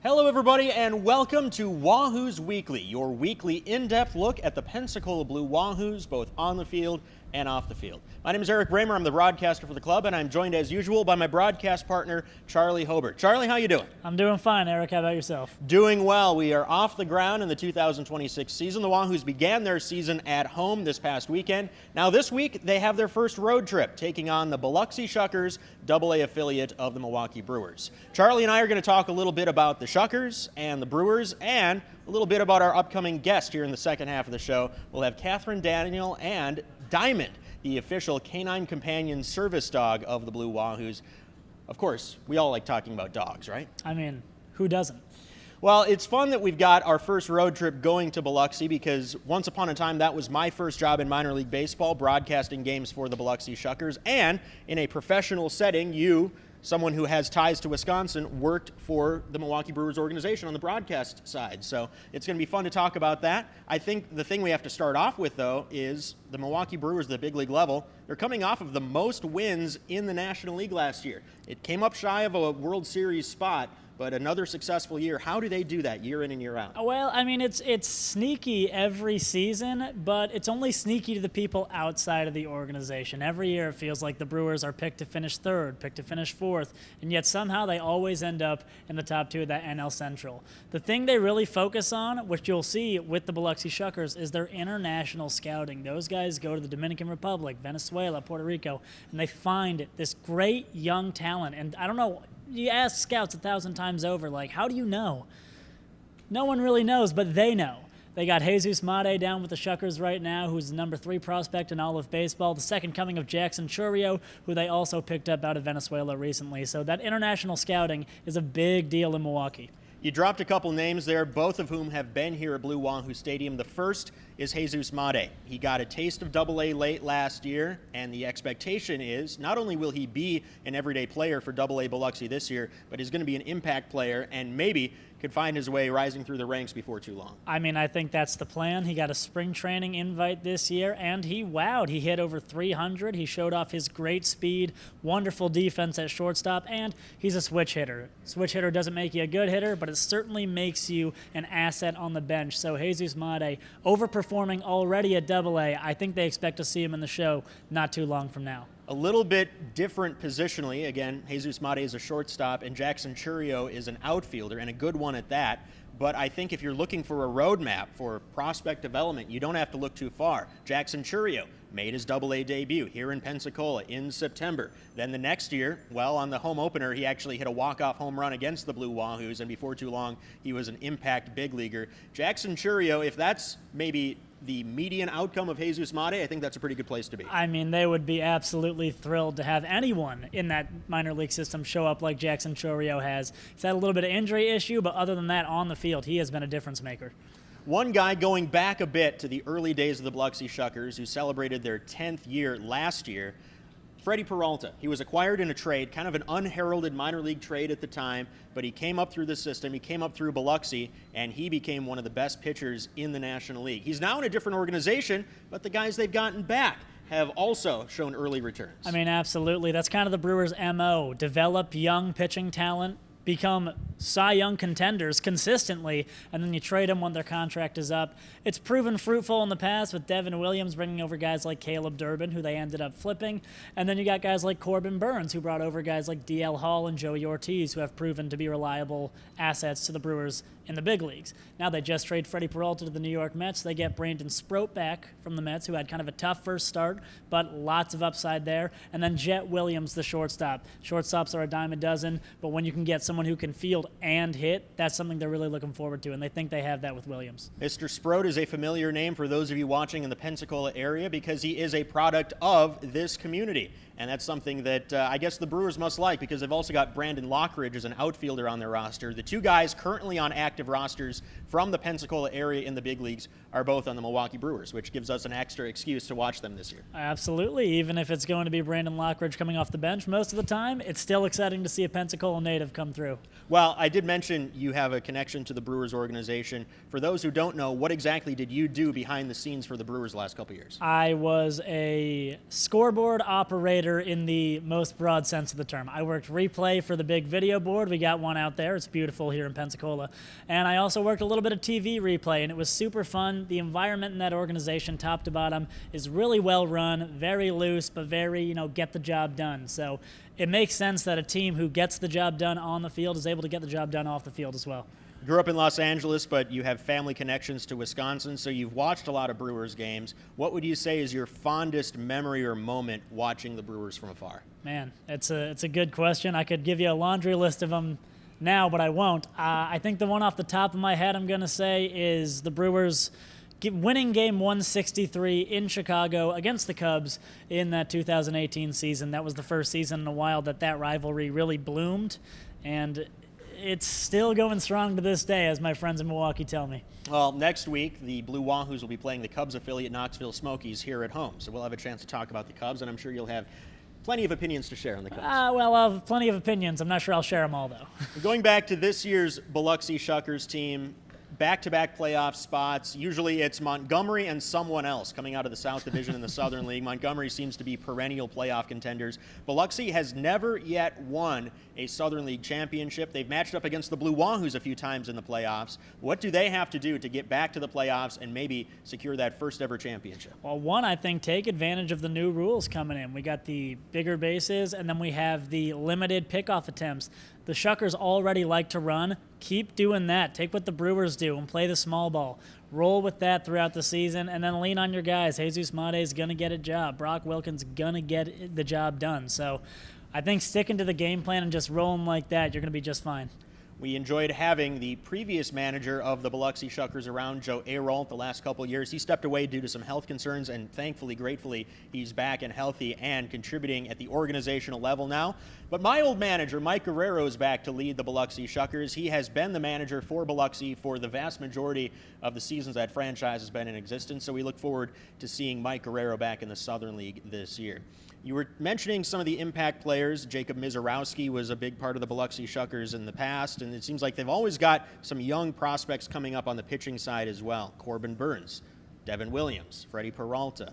Hello everybody and welcome to Wahoos Weekly, your weekly in-depth look at the Pensacola Blue Wahoos, both on the field and off the field. My name is Erik Bremer, I'm the broadcaster for the club, and I'm joined as usual by my broadcast partner, Charlie Hobert. Charlie, how you doing? I'm doing fine, Erik. How about yourself? Doing well. We are off the ground in the 2026 season. The Wahoos began their season at home this past weekend. Now this week, they have their first road trip, taking on the Biloxi Shuckers, AA affiliate of the Milwaukee Brewers. Charlie and I are going to talk a little bit about the Shuckers and the Brewers, and a little bit about our upcoming guest here in the second half of the show. We'll have Kathryn Daniel and Diamond, the official Canine Companions service dog of the Blue Wahoos. Of course, we all like talking about dogs, right? I mean, who doesn't? Well, it's fun that we've got our first road trip going to Biloxi because once upon a time that was my first job in minor league baseball, broadcasting games for the Biloxi Shuckers, and in a professional setting, you, someone who has ties to Wisconsin, worked for the Milwaukee Brewers organization on the broadcast side. So it's going to be fun to talk about that. I think the thing we have to start off with, though, is the Milwaukee Brewers, the big league level. They're coming off of the most wins in the National League last year. It came up shy of a World Series spot, but another successful year. How do they do that year in and year out? Well, I mean, it's sneaky every season, but it's only sneaky to the people outside of the organization. Every year it feels like the Brewers are picked to finish third, picked to finish fourth, and yet somehow they always end up in the top two of that NL Central. The thing they really focus on, which you'll see with the Biloxi Shuckers, is their international scouting. Those guys go to the Dominican Republic, Venezuela, Puerto Rico, and they find this great young talent. And I don't know, you ask scouts 1,000 times over, like, how do you know? No one really knows, but they know. They got Jesus Mate down with the Shuckers right now, who's the number 3 prospect in all of baseball, the second coming of Jackson Chourio, who they also picked up out of Venezuela recently. So that international scouting is a big deal in Milwaukee. You dropped a couple names there, both of whom have been here at Blue Wahoo Stadium. The first is Jesus Mate. He got a taste of AA late last year, and the expectation is not only will he be an everyday player for AA Biloxi this year, but he's going to be an impact player and maybe could find his way rising through the ranks before too long. I mean, I think that's the plan. He got a spring training invite this year, and he wowed. He hit over 300. He showed off his great speed, wonderful defense at shortstop, and he's a switch hitter. Switch hitter doesn't make you a good hitter, but it certainly makes you an asset on the bench. So Jesus Mate, overperforming already at AA. I think they expect to see him in the show not too long from now. A little bit different positionally. Again, Jesus Mate is a shortstop, and Jackson Chourio is an outfielder, and a good one at that. But I think if you're looking for a roadmap for prospect development, you don't have to look too far. Jackson Chourio made his AA debut here in Pensacola in September. Then the next year, well, on the home opener, he actually hit a walk-off home run against the Blue Wahoos, and before too long, he was an impact big leaguer. Jackson Chourio, if that's maybe the median outcome of Jesus Mate, I think that's a pretty good place to be. I mean, they would be absolutely thrilled to have anyone in that minor league system show up like Jackson Chourio has. He's had a little bit of injury issue, but other than that, on the field, he has been a difference maker. One guy going back a bit to the early days of the Biloxi Shuckers, who celebrated their 10th year last year, Freddie Peralta. He was acquired in a trade, kind of an unheralded minor league trade at the time, but he came up through the system, he came up through Biloxi, and he became one of the best pitchers in the National League. He's now in a different organization, but the guys they've gotten back have also shown early returns. I mean, absolutely. That's kind of the Brewers' MO. Develop young pitching talent, become Cy Young contenders consistently, and then you trade them when their contract is up. It's proven fruitful in the past with Devin Williams bringing over guys like Caleb Durbin, who they ended up flipping, and then you got guys like Corbin Burns, who brought over guys like DL Hall and Joey Ortiz, who have proven to be reliable assets to the Brewers in the big leagues. Now they just trade Freddie Peralta to the New York Mets. They get Brandon Sproat back from the Mets, who had kind of a tough first start, but lots of upside there. And then Jet Williams, the shortstop. Shortstops are a dime a dozen, but when you can get someone who can field and hit, that's something they're really looking forward to, and they think they have that with Williams. Mr. Sproat is a familiar name for those of you watching in the Pensacola area because he is a product of this community. And that's something that I guess the Brewers must like because they've also got Brandon Lockridge as an outfielder on their roster. The two guys currently on active rosters from the Pensacola area in the big leagues are both on the Milwaukee Brewers, which gives us an extra excuse to watch them this year. Absolutely. Even if it's going to be Brandon Lockridge coming off the bench most of the time, it's still exciting to see a Pensacola native come through. Well, I did mention you have a connection to the Brewers organization. For those who don't know, what exactly did you do behind the scenes for the Brewers the last couple years? I was a scoreboard operator commentator in the most broad sense of the term. I worked replay for the big video board. We got one out there. It's beautiful here in Pensacola. And I also worked a little bit of TV replay, and it was super fun. The environment in that organization, top to bottom, is really well run, very loose, but very, get the job done. So it makes sense that a team who gets the job done on the field is able to get the job done off the field as well. Grew up in Los Angeles, but you have family connections to Wisconsin, so you've watched a lot of Brewers games. What would you say is your fondest memory or moment watching the Brewers from afar? Man, it's a good question. I could give you a laundry list of them now, but I won't. I think the one off the top of my head I'm going to say is the Brewers winning game 163 in Chicago against the Cubs in that 2018 season. That was the first season in a while that rivalry really bloomed, and it's still going strong to this day, as my friends in Milwaukee tell me. Well, next week, the Blue Wahoos will be playing the Cubs affiliate Knoxville Smokies here at home. So we'll have a chance to talk about the Cubs, and I'm sure you'll have plenty of opinions to share on the Cubs. Well, I'll have plenty of opinions. I'm not sure I'll share them all, though. Going back to this year's Biloxi Shuckers team, back-to-back playoff spots. Usually it's Montgomery and someone else coming out of the South Division in the Southern League. Montgomery seems to be perennial playoff contenders. Biloxi has never yet won a Southern League championship. They've matched up against the Blue Wahoos a few times in the playoffs. What do they have to do to get back to the playoffs and maybe secure that first ever championship? Well, one, I think, take advantage of the new rules coming in. We got the bigger bases, and then we have the limited pickoff attempts. The Shuckers already like to run. Keep doing that. Take what the Brewers do and play the small ball. Roll with that throughout the season, and then lean on your guys. Jesus Mate is going to get a job. Brock Wilkins going to get the job done. So I think sticking to the game plan and just rolling like that, you're going to be just fine. We enjoyed having the previous manager of the Biloxi Shuckers around, Joe Aralt, the last couple of years. He stepped away due to some health concerns, and thankfully, gratefully, he's back and healthy and contributing at the organizational level now. But my old manager, Mike Guerrero, is back to lead the Biloxi Shuckers. He has been the manager for Biloxi for the vast majority of the seasons that franchise has been in existence, so we look forward to seeing Mike Guerrero back in the Southern League this year. You were mentioning some of the impact players. Jacob Mizorowski was a big part of the Biloxi Shuckers in the past, and it seems like they've always got some young prospects coming up on the pitching side as well. Corbin Burns, Devin Williams, Freddie Peralta,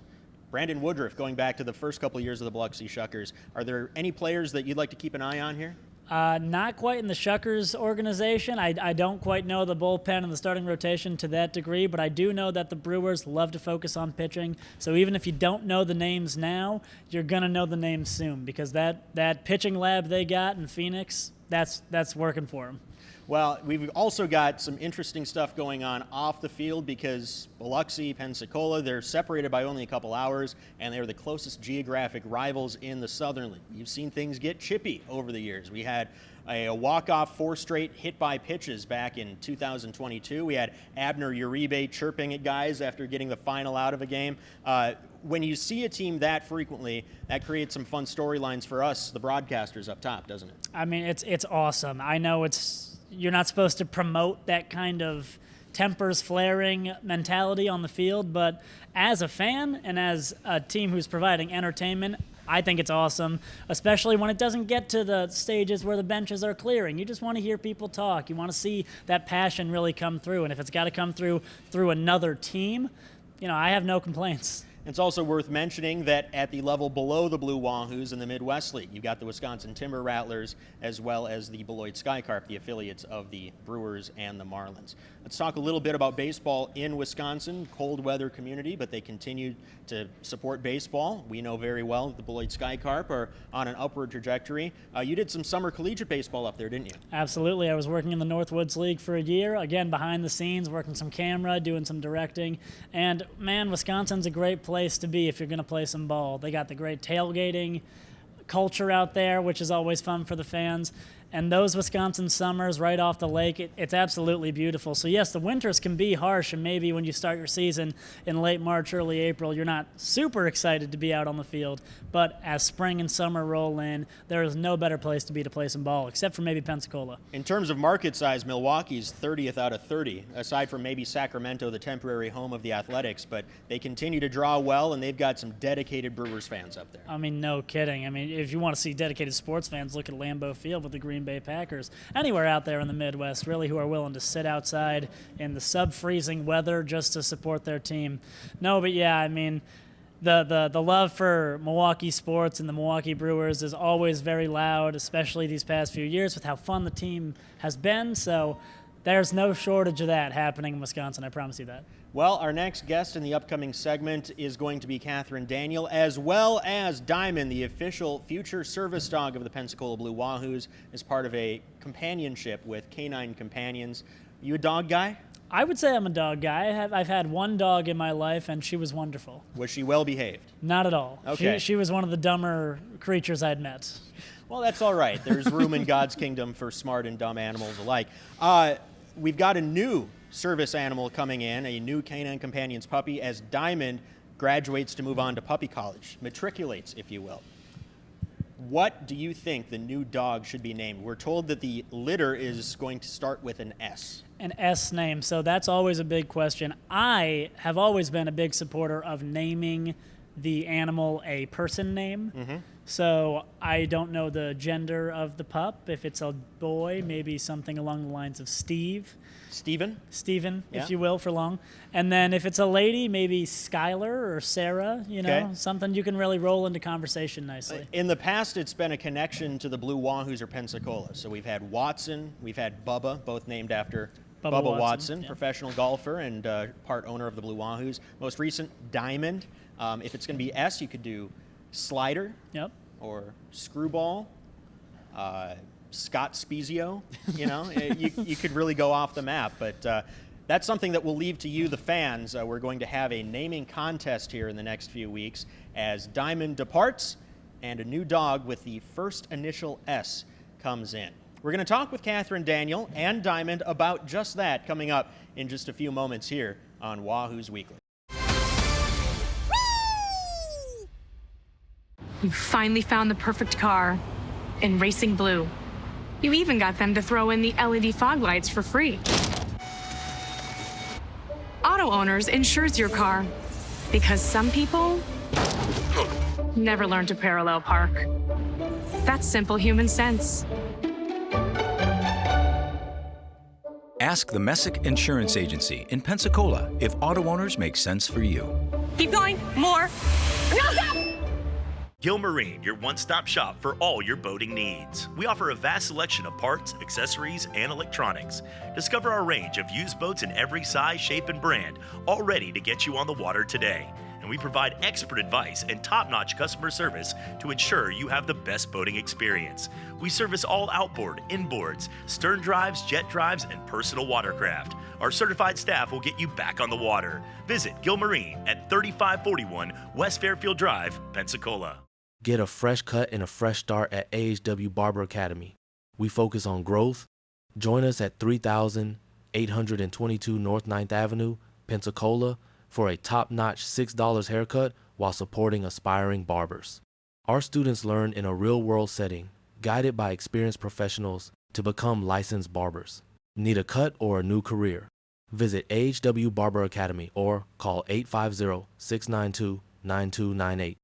Brandon Woodruff, going back to the first couple of years of the Biloxi Shuckers. Are there any players that you'd like to keep an eye on here? Not quite in the Shuckers organization. I don't quite know the bullpen and the starting rotation to that degree, but I do know that the Brewers love to focus on pitching. So even if you don't know the names now, you're going to know the names soon, because that pitching lab they got in Phoenix, that's working for them. Well, we've also got some interesting stuff going on off the field, because Biloxi, Pensacola, they're separated by only a couple hours, and they're the closest geographic rivals in the Southern League. You've seen things get chippy over the years. We had a walk-off 4 straight hit-by pitches back in 2022. We had Abner Uribe chirping at guys after getting the final out of a game. When you see a team that frequently, that creates some fun storylines for us, the broadcasters up top, doesn't it? I mean, it's awesome. I know you're not supposed to promote that kind of tempers flaring mentality on the field, but as a fan and as a team who's providing entertainment, I think it's awesome, especially when it doesn't get to the stages where the benches are clearing. You just want to hear people talk. You want to see that passion really come through, and if it's got to come through another team, I have no complaints. It's also worth mentioning that at the level below the Blue Wahoos in the Midwest League, you've got the Wisconsin Timber Rattlers as well as the Beloit Skycarp, the affiliates of the Brewers and the Marlins. Let's talk a little bit about baseball in Wisconsin, cold weather community, but they continue to support baseball. We know very well that the Beloit Skycarp are on an upward trajectory. You did some summer collegiate baseball up there, didn't you? Absolutely. I was working in the Northwoods League for a year, again, behind the scenes, working some camera, doing some directing. And, man, Wisconsin's a great place to be if you're going to play some ball. They got the great tailgating culture out there, which is always fun for the fans. And those Wisconsin summers right off the lake, it's absolutely beautiful. So, yes, the winters can be harsh, and maybe when you start your season in late March, early April, you're not super excited to be out on the field. But as spring and summer roll in, there is no better place to be to play some ball, except for maybe Pensacola. In terms of market size, Milwaukee's 30th out of 30, aside from maybe Sacramento, the temporary home of the Athletics. But they continue to draw well, and they've got some dedicated Brewers fans up there. I mean, no kidding. I mean, if you want to see dedicated sports fans, look at Lambeau Field with the Green Bay Packers. Anywhere out there in the Midwest, really, who are willing to sit outside in the sub-freezing weather just to support their team. No, but yeah, I mean, the love for Milwaukee sports and the Milwaukee Brewers is always very loud, especially these past few years with how fun the team has been. So there's no shortage of that happening in Wisconsin, I promise you that. Well, our next guest in the upcoming segment is going to be Kathryn Daniel, as well as Diamond, the official future service dog of the Pensacola Blue Wahoos, as part of a companionship with Canine Companions. You a dog guy? I would say I'm a dog guy. I've had one dog in my life, and she was wonderful. Was she well behaved? Not at all. Okay. She was one of the dumber creatures I'd met. Well, that's all right. There's room in God's kingdom for smart and dumb animals alike. We've got a new service animal coming in, a new Canine Companions puppy, as Diamond graduates to move on to puppy college, matriculates, if you will. What do you think the new dog should be named? We're told that the litter is going to start with an S. An S name, so that's always a big question. I have always been a big supporter of naming the animal a person name. Mm-hmm. So I don't know the gender of the pup. If it's a boy, maybe something along the lines of Steve. Stephen, yeah, if you will, for long. And then if it's a lady, maybe Skylar or Sarah, okay. Something you can really roll into conversation nicely. In the past, it's been a connection to the Blue Wahoos or Pensacola. So we've had Watson, we've had Bubba, both named after Bubba Watson, yeah. Professional golfer and part owner of the Blue Wahoos. Most recent, Diamond. If it's going to be S, you could do Slider, yep, or Screwball, Scott Spezio. You could really go off the map, but that's something that we'll leave to you, the fans. We're going to have a naming contest here in the next few weeks as Diamond departs and a new dog with the first initial S comes in. We're going to talk with Kathryn Daniel and Diamond about just that coming up in just a few moments here on Wahoos Weekly. You finally found the perfect car in Racing Blue. You even got them to throw in the LED fog lights for free. Auto Owners insures your car because some people never learn to parallel park. That's simple human sense. Ask the Messick Insurance Agency in Pensacola if Auto Owners make sense for you. Keep going, more. No, stop! Gilmarine, your one-stop shop for all your boating needs. We offer a vast selection of parts, accessories, and electronics. Discover our range of used boats in every size, shape, and brand, all ready to get you on the water today. And we provide expert advice and top-notch customer service to ensure you have the best boating experience. We service all outboard, inboards, stern drives, jet drives, and personal watercraft. Our certified staff will get you back on the water. Visit Gilmarine at 3541 West Fairfield Drive, Pensacola. Get a fresh cut and a fresh start at AHW Barber Academy. We focus on growth. Join us at 3822 North 9th Avenue, Pensacola, for a top-notch $6 haircut while supporting aspiring barbers. Our students learn in a real-world setting, guided by experienced professionals to become licensed barbers. Need a cut or a new career? Visit AHW Barber Academy or call 850-692-9298.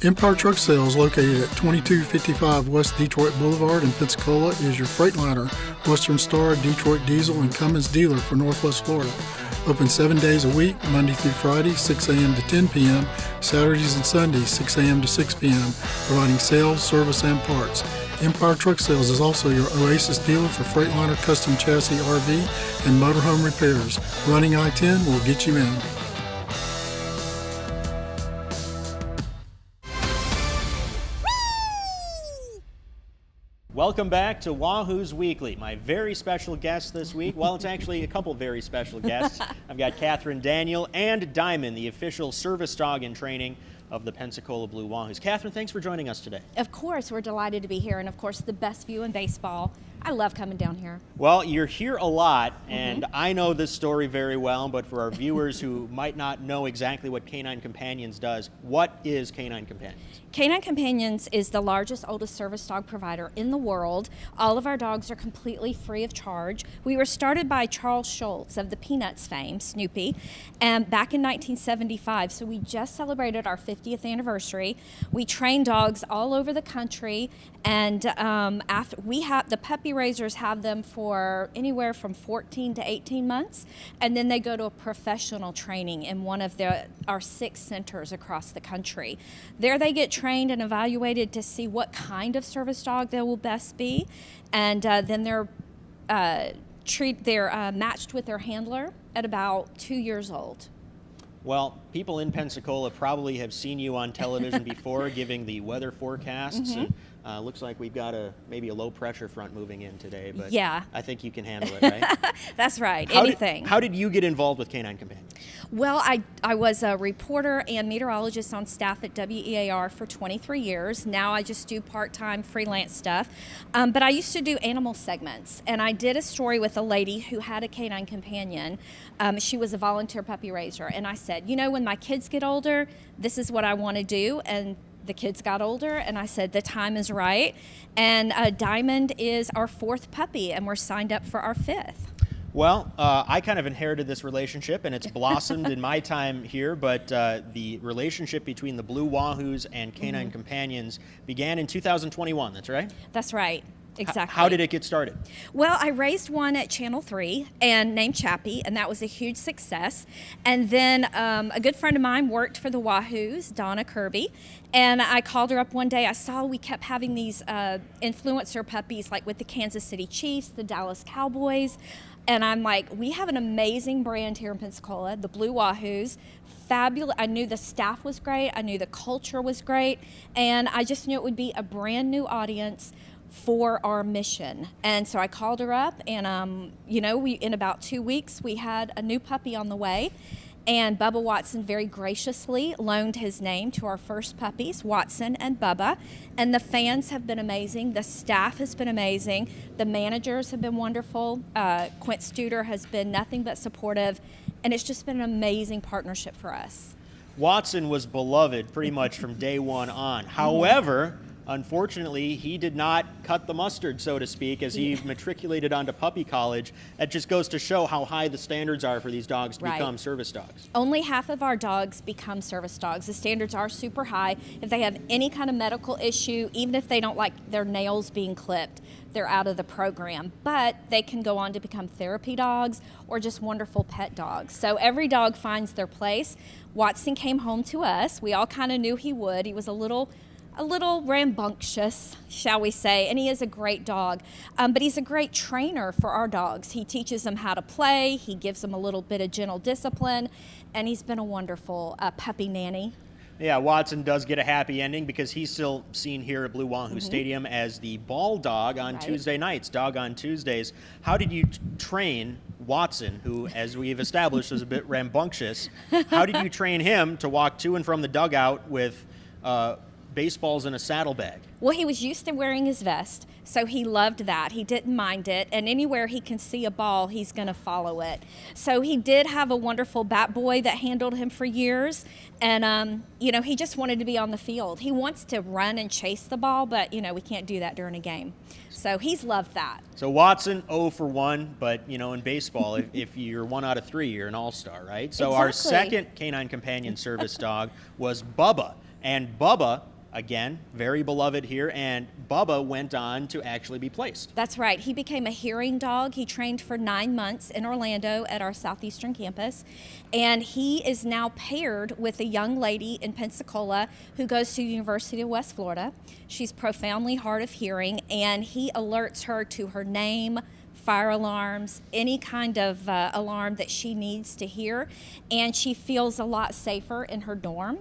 Empire Truck Sales, located at 2255 West Detroit Boulevard in Pensacola, is your Freightliner, Western Star, Detroit Diesel, and Cummins dealer for Northwest Florida. Open 7 days a week, Monday through Friday, 6 a.m. to 10 p.m., Saturdays and Sundays, 6 a.m. to 6 p.m., providing sales, service, and parts. Empire Truck Sales is also your Oasis dealer for Freightliner custom chassis RV and motorhome repairs. Running I-10 will get you in. Welcome back to Wahoos Weekly. My very special guest this week, well, it's actually a couple very special guests. I've got Kathryn Daniel and Diamond, the official service dog in training of the Pensacola Blue Wahoos. Kathryn, thanks for joining us today. Of course, we're delighted to be here, and of course, the best view in baseball. I love coming down here. Well, you're here a lot, and I know this story very well, but for our viewers who might not know exactly what Canine Companions does, what is Canine Companions? Canine Companions is the largest, oldest service dog provider in the world. All of our dogs are completely free of charge. We were started by Charles Schultz of the Peanuts fame, Snoopy, back in 1975, so we just celebrated our 50th anniversary. We train dogs all over the country, and after we have the puppy puppy raisers have them for anywhere from 14 to 18 months, and then they go to a professional training in one of our 6 centers across the country. There they get trained and evaluated to see what kind of service dog they will best be, and then they're matched with their handler at about 2 years old. Well, people in Pensacola probably have seen you on television before giving the weather forecasts. And, looks like we've got maybe a low pressure front moving in today, but yeah. I think you can handle it, right? That's right. Anything. How did you get involved with Canine Companions? Well, I was a reporter and meteorologist on staff at WEAR for 23 years. Now I just do part-time freelance stuff. But I used to do animal segments, and I did a story with a lady who had a canine companion. She was a volunteer puppy raiser, and I said, you know, when my kids get older, this is what I want to do. And the kids got older, and I said, the time is right. And Diamond is our 4th puppy, and we're signed up for our 5th. Well, I kind of inherited this relationship, and it's blossomed in my time here, but the relationship between the Blue Wahoos and Canine Companions began in 2021, that's right? That's right. Exactly. How did it get started? Well, I raised one at Channel 3 and named Chappie, and that was a huge success. And then a good friend of mine worked for the Wahoos, Donna Kirby, and I called her up one day. I saw we kept having these influencer puppies, like with the Kansas City Chiefs, the Dallas Cowboys, and I'm like, we have an amazing brand here in Pensacola, the Blue Wahoos. Fabulous. I knew the staff was great. I knew the culture was great, and I just knew it would be a brand new audience for our mission. And so I called her up, and you know, in about 2 weeks we had a new puppy on the way, and Bubba Watson very graciously loaned his name to our first puppies, Watson and Bubba, and the fans have been amazing, the staff has been amazing, the managers have been wonderful, Quint Studer has been nothing but supportive, and it's just been an amazing partnership for us. Watson was beloved pretty much from day one on. However, unfortunately, he did not cut the mustard, so to speak, as he matriculated onto puppy college. That just goes to show how high the standards are for these dogs to become service dogs. Only half of our dogs become service dogs. The standards are super high. If they have any kind of medical issue, even if they don't like their nails being clipped, they're out of the program. But they can go on to become therapy dogs or just wonderful pet dogs. So every dog finds their place. Watson came home to us. We all kind of knew he would. He was a little rambunctious, shall we say, and he is a great dog. But he's a great trainer for our dogs. He teaches them how to play, he gives them a little bit of gentle discipline, and he's been a wonderful puppy nanny. Yeah, Watson does get a happy ending because he's still seen here at Blue Wahoo Stadium as the ball dog on Tuesday nights, Dog on Tuesdays. How did you train Watson, who, as we've established, is a bit rambunctious? How did you train him to walk to and from the dugout with baseballs in a saddlebag? Well, he was used to wearing his vest, so he loved that. He didn't mind it, and anywhere he can see a ball, he's going to follow it. So he did have a wonderful bat boy that handled him for years, and you know, he just wanted to be on the field. He wants to run and chase the ball, but you know, we can't do that during a game. So he's loved that. So Watson, 0 for 1, but you know, in baseball, if you're 1 out of 3, you're an all-star, right? So our second Canine Companion service dog was Bubba, and Bubba, again, very beloved here, and Bubba went on to actually be placed. That's right. He became a hearing dog. He trained for 9 months in Orlando at our southeastern campus, and he is now paired with a young lady in Pensacola who goes to the University of West Florida. She's profoundly hard of hearing, and he alerts her to her name, fire alarms, any kind of alarm that she needs to hear, and she feels a lot safer in her dorm,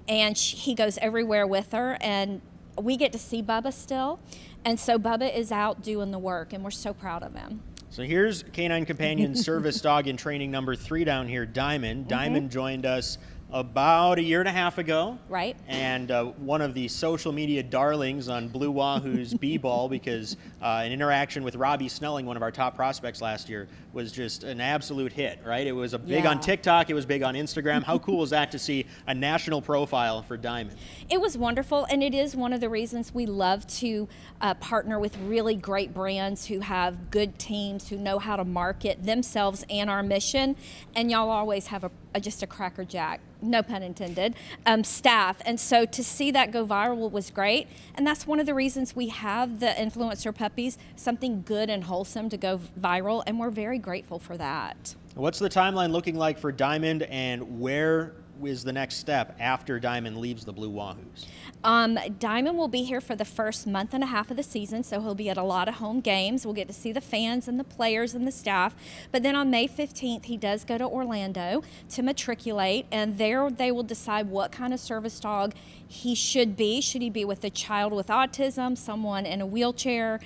and he goes everywhere with her, and we get to see Bubba still, and so Bubba is out doing the work, and we're so proud of him. So here's Canine Companion service dog in training number 3 down here, Diamond. Diamond joined us about a year and a half ago. Right. And one of the social media darlings on Blue Wahoo's B-Ball, because an interaction with Robbie Snelling, one of our top prospects last year, was just an absolute hit, right? It was big on TikTok, it was big on Instagram. How cool is that to see a national profile for Diamond? It was wonderful, and it is one of the reasons we love to partner with really great brands who have good teams, who know how to market themselves and our mission, and y'all always have just a crackerjack no pun intended, staff. And so to see that go viral was great. And that's one of the reasons we have the influencer puppies, something good and wholesome to go viral. And we're very grateful for that. What's the timeline looking like for Diamond, and where is the next step after Diamond leaves the Blue Wahoos? Diamond will be here for the first month and a half of the season, so he'll be at a lot of home games. We'll get to see the fans and the players and the staff. But then on May 15th, he does go to Orlando to matriculate, and there they will decide what kind of service dog he should be. Should he be with a child with autism, someone in a wheelchair,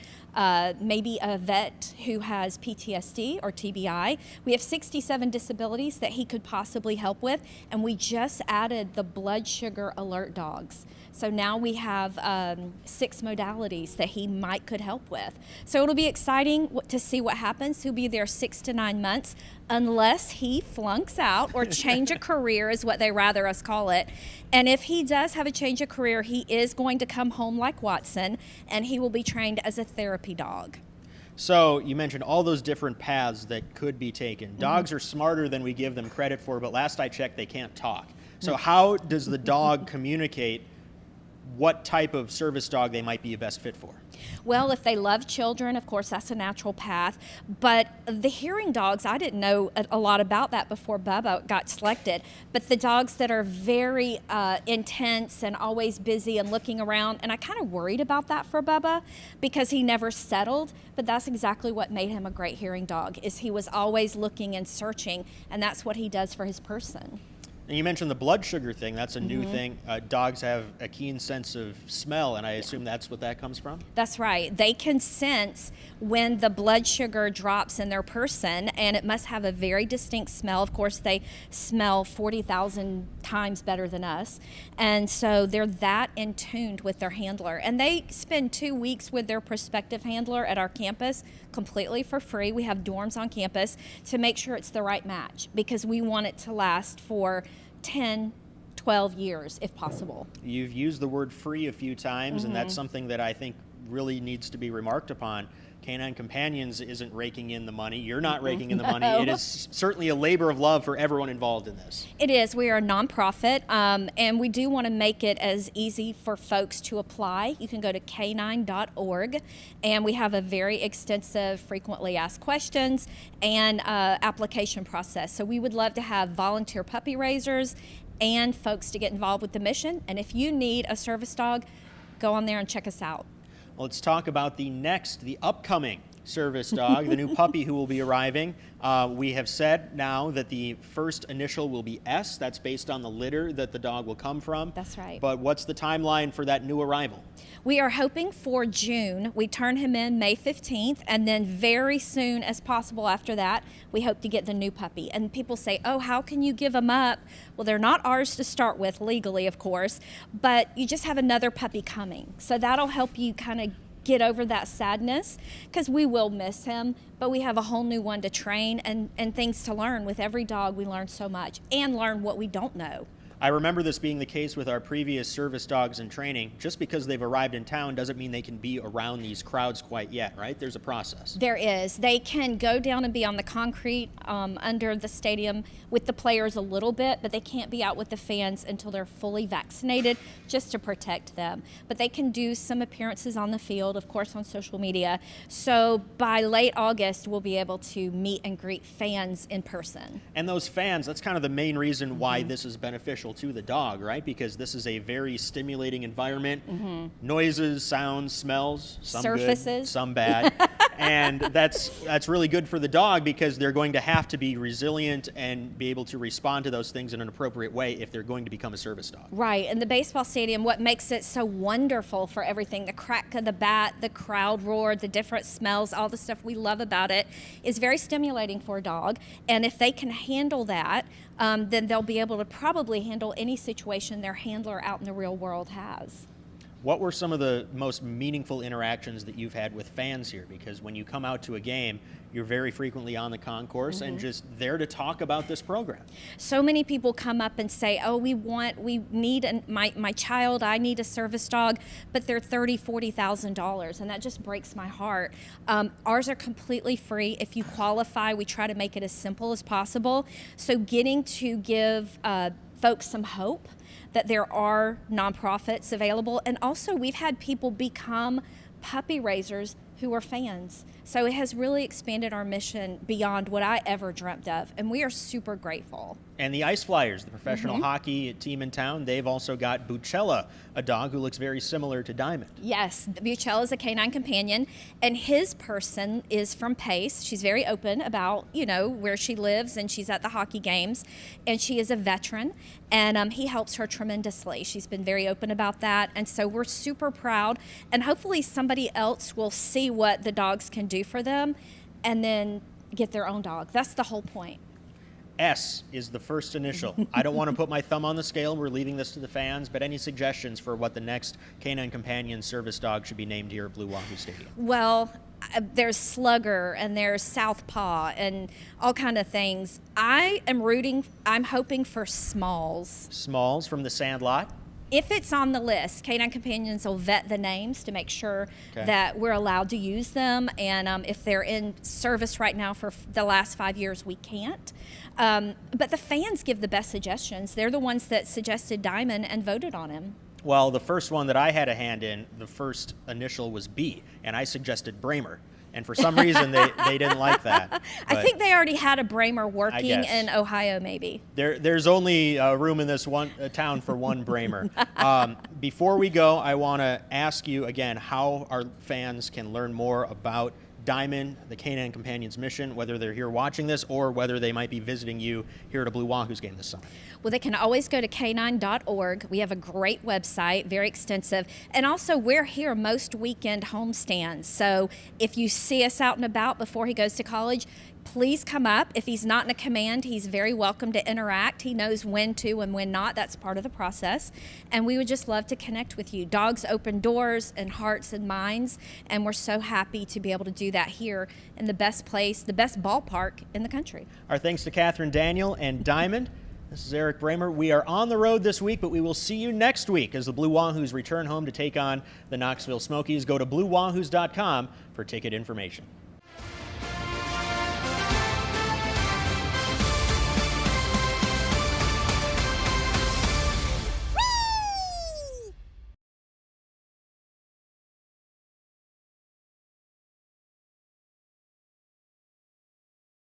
maybe a vet who has PTSD or TBI. We have 67 disabilities that he could possibly help with, and we just added the blood sugar alert dogs. So now we have 6 modalities that he could help with. So it'll be exciting to see what happens. He'll be there 6 to 9 months, unless he flunks out or change a career is what they rather us call it. And if he does have a change of career, he is going to come home like Watson, and he will be trained as a therapy dog. So you mentioned all those different paths that could be taken. Dogs are smarter than we give them credit for, but last I checked, they can't talk. So how does the dog communicate what type of service dog they might be a best fit for? Well, if they love children, of course, that's a natural path. But the hearing dogs, I didn't know a lot about that before Bubba got selected. But the dogs that are very intense and always busy and looking around, and I kind of worried about that for Bubba because he never settled. But that's exactly what made him a great hearing dog, is he was always looking and searching, and that's what he does for his person. And you mentioned the blood sugar thing. That's a new thing. Dogs have a keen sense of smell, and I assume that's what that comes from? That's right. They can sense when the blood sugar drops in their person, and it must have a very distinct smell. Of course, they smell 40,000 times better than us, and so they're that in tune with their handler. And they spend 2 weeks with their prospective handler at our campus completely for free. We have dorms on campus to make sure it's the right match, because we want it to last for 10, 12 years if possible. You've used the word free a few times, and that's something that I think really needs to be remarked upon. Canine Companions isn't raking in the money. You're not raking in the money. It is certainly a labor of love for everyone involved in this. It is. We are a nonprofit, and we do want to make it as easy for folks to apply. You can go to canine.org, and we have a very extensive frequently asked questions and application process. So we would love to have volunteer puppy raisers and folks to get involved with the mission. And if you need a service dog, go on there and check us out. Let's talk about the upcoming service dog, the new puppy who will be arriving. We have said now that the first initial will be S. That's based on the litter that the dog will come from. That's right. But what's the timeline for that new arrival? We are hoping for June. We turn him in May 15th, and then very soon as possible after that, we hope to get the new puppy. And people say, oh, how can you give them up? Well, they're not ours to start with, legally, of course, but you just have another puppy coming. So that'll help you kind of get over that sadness, because we will miss him, but we have a whole new one to train and things to learn. With every dog, we learn so much and learn what we don't know. I remember this being the case with our previous service dogs in training. Just because they've arrived in town doesn't mean they can be around these crowds quite yet, right? There's a process. There is. They can go down and be on the concrete under the stadium with the players a little bit, but they can't be out with the fans until they're fully vaccinated, just to protect them. But they can do some appearances on the field, of course, on social media. So by late August, we'll be able to meet and greet fans in person. And those fans, that's kind of the main reason why this is beneficial to the dog, right? Because this is a very stimulating environment. Noises, sounds, smells, some surfaces, good, some bad. And that's really good for the dog, because they're going to have to be resilient and be able to respond to those things in an appropriate way if they're going to become a service dog. Right. And the baseball stadium, what makes it so wonderful for everything, the crack of the bat, the crowd roar, the different smells, all the stuff we love about it, is very stimulating for a dog. And if they can handle that, then they'll be able to probably handle any situation their handler out in the real world has. What were some of the most meaningful interactions that you've had with fans here? Because when you come out to a game, you're very frequently on the concourse and just there to talk about this program. So many people come up and say, oh, we need my child, I need a service dog, but they're $30,000, $40,000, and that just breaks my heart. Ours are completely free. If you qualify, we try to make it as simple as possible. So getting to give folks some hope that there are nonprofits available. And also, we've had people become puppy raisers who are fans. So it has really expanded our mission beyond what I ever dreamt of, and we are super grateful. And the Ice Flyers, the professional hockey team in town, they've also got Bucella, a dog who looks very similar to Diamond. Yes, Bucella is a canine companion, and his person is from Pace. She's very open about, where she lives, and she's at the hockey games, and she is a veteran, and he helps her tremendously. She's been very open about that, and so we're super proud, and hopefully somebody else will see what the dogs can do for them and then get their own dog. That's the whole point. S is the first initial. I don't want to put my thumb on the scale. We're leaving this to the fans, but any suggestions for what the next Canine Companion service dog should be named here at Blue Wahoo Stadium? Well, there's Slugger and there's Southpaw and all kind of things. I'm hoping for Smalls. Smalls from the Sandlot? If it's on the list, Canine Companions will vet the names to make sure that we're allowed to use them. And if they're in service right now for the last 5 years, we can't. But the fans give the best suggestions. They're the ones that suggested Diamond and voted on him. Well, the first one that I had a hand in, the first initial was B, and I suggested Bremer. And for some reason, they didn't like that. I think they already had a Bremer working in Ohio, maybe. There's only room in this town for one Bremer. Before we go, I want to ask you again how our fans can learn more about Diamond, the Canine Companions mission, whether they're here watching this or whether they might be visiting you here at a Blue Wahoos game this summer. Well, they can always go to canine.org. We have a great website, very extensive. And also, we're here most weekend homestands. So if you see us out and about before he goes to college, please come up. If he's not in a command, he's very welcome to interact. He knows when to and when not. That's part of the process. And we would just love to connect with you. Dogs open doors and hearts and minds, and we're so happy to be able to do that here in the best place, the best ballpark in the country. Our thanks to Kathryn Daniel and Diamond. This is Erik Bremer. We are on the road this week, but we will see you next week as the Blue Wahoos return home to take on the Knoxville Smokies. Go to BlueWahoos.com for ticket information.